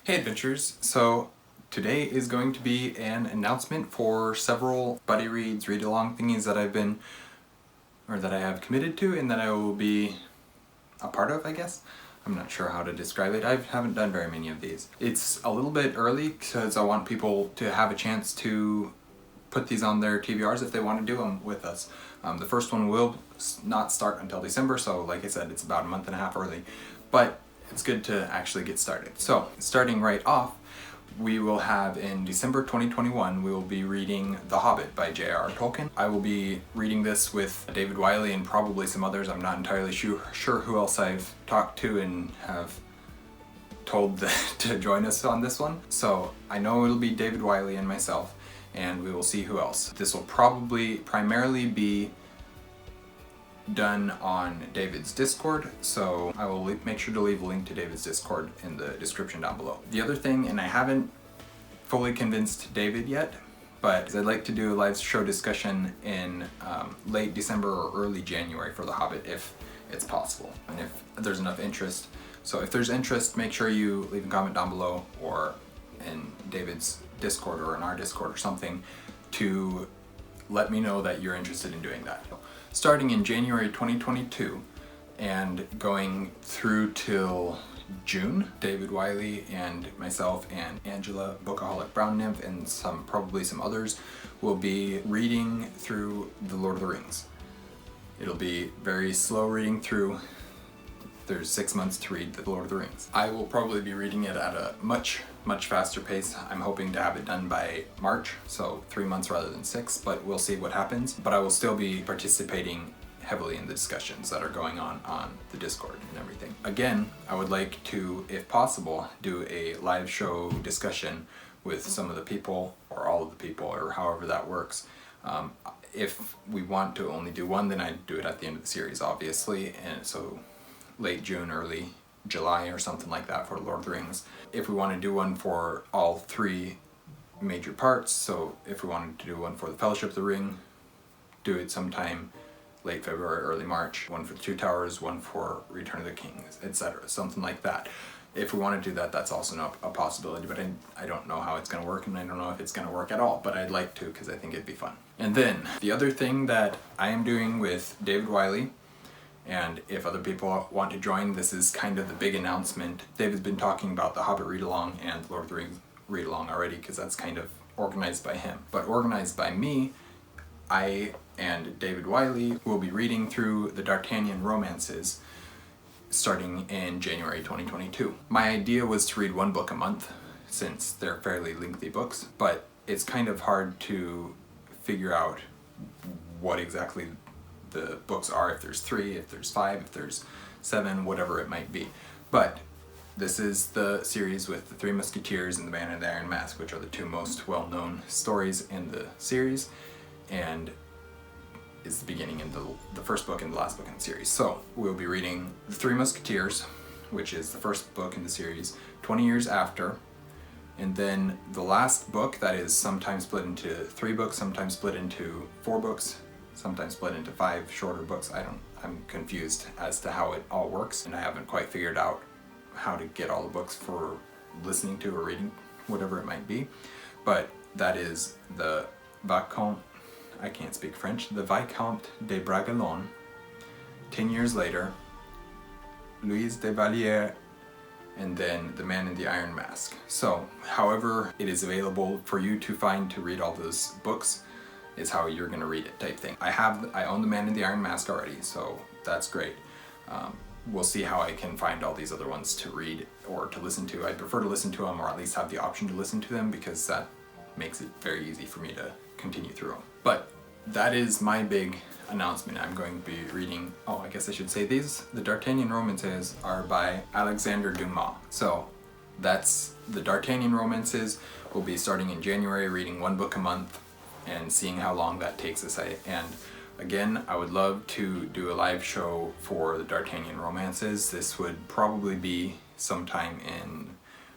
Hey adventurers! So today is going to be an announcement for several buddy reads, read-along thingies that I have committed to and that I will be a part of, I guess. I'm not sure how to describe it. I haven't done very many of these. It's a little bit early because I want people to have a chance to put these on their TBRs if they want to do them with us. The first one will not start until December, so like I said, it's about a month and a half early. But it's good to actually get started. So, starting right off, we will have in December 2021, we will be reading The Hobbit by J.r.r. Tolkien. I will be reading this with David Wiley and probably some others. I'm not entirely sure who else I've talked to and have told to join us on this one. So I know it'll be David Wiley and myself, and we will see who else. This will probably primarily be done on David's Discord, so I will make sure to leave a link to David's Discord in the description down below. The other thing, and I haven't fully convinced David yet, but I'd like to do a live show discussion in late December or early January for The Hobbit if it's possible, and if there's enough interest. So if there's interest, make sure you leave a comment down below or in David's Discord or in our Discord or something to let me know that you're interested in doing that. Starting in January 2022 and going through till June, David Wiley and myself and Angela Bookaholic Brown Nymph and probably some others will be reading through The Lord of the Rings. It'll be very slow reading through. There's 6 months to read The Lord of the Rings. I will probably be reading it at a much faster pace. I'm hoping to have it done by March, so 3 months rather than 6, but we'll see what happens. But I will still be participating heavily in the discussions that are going on the Discord and everything. Again, I would like to, if possible, do a live show discussion with some of the people, or all of the people, or however that works. If we want to only do one, then I'd do it at the end of the series, obviously, and so late June, early July or something like that for Lord of the Rings. If we want to do one for all 3 major parts, so if we wanted to do one for the Fellowship of the Ring, do it sometime late February, early March, one for the Two Towers, one for Return of the King, etc., something like that. If we want to do that, that's also a possibility, but I don't know how it's going to work, and I don't know if it's going to work at all, but I'd like to because I think it'd be fun. And then, the other thing that I am doing with David Wiley, and if other people want to join, this is kind of the big announcement. David's been talking about the Hobbit read-along and Lord of the Rings read-along already because that's kind of organized by him. But organized by me, I and David Wiley will be reading through the D'Artagnan romances starting in January 2022. My idea was to read 1 book a month since they're fairly lengthy books, but it's kind of hard to figure out what exactly the books are, if there's 3, if there's 5, if there's 7, whatever it might be. But this is the series with the Three Musketeers and the Man in the Iron Mask, which are the 2 most well-known stories in the series, and is the beginning in the first book and the last book in the series. So we'll be reading the Three Musketeers, which is the first book in the series, 20 years after, and then the last book that is sometimes split into 3 books, sometimes split into 4 books, sometimes split into 5 shorter books. I'm confused as to how it all works, and I haven't quite figured out how to get all the books for listening to or reading, whatever it might be. But that is the Vicomte, I can't speak French, the Vicomte de Bragelonne, 10 years later, Louise de Valliere, and then The Man in the Iron Mask. So, however it is available for you to find to read all those books, is how you're gonna read it type thing. I own The Man in the Iron Mask already, so that's great. We'll see how I can find all these other ones to read or to listen to. I prefer to listen to them, or at least have the option to listen to them, because that makes it very easy for me to continue through them. But that is my big announcement. I'm going to be reading, I guess I should say these. The D'Artagnan romances are by Alexandre Dumas. So that's the D'Artagnan romances. We'll be starting in January, reading 1 book a month, and seeing how long that takes us. And again, I would love to do a live show for the D'Artagnan romances. This would probably be sometime in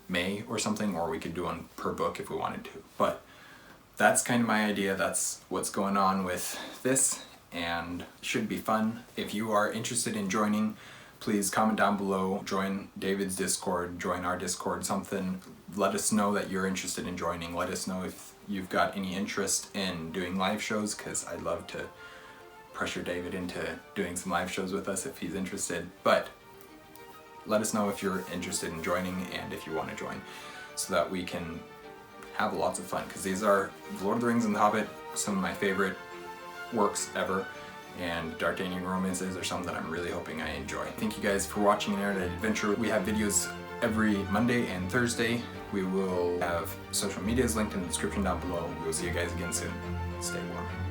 May or something, or we could do one per book if we wanted to. But that's kind of my idea. That's what's going on with this, and it should be fun. If you are interested in joining, please comment down below, join David's Discord, join our Discord, something. Let us know that you're interested in joining. Let us know if you've got any interest in doing live shows, because I'd love to pressure David into doing some live shows with us if he's interested. But let us know if you're interested in joining and if you want to join, so that we can have lots of fun, because these are Lord of the Rings and The Hobbit, some of my favorite works ever, and D'Artagnan romances are some that I'm really hoping I enjoy. Thank you guys for watching an Erudite Adventure. We have videos every Monday and Thursday. We will have social medias linked in the description down below. We will see you guys again soon. Stay warm.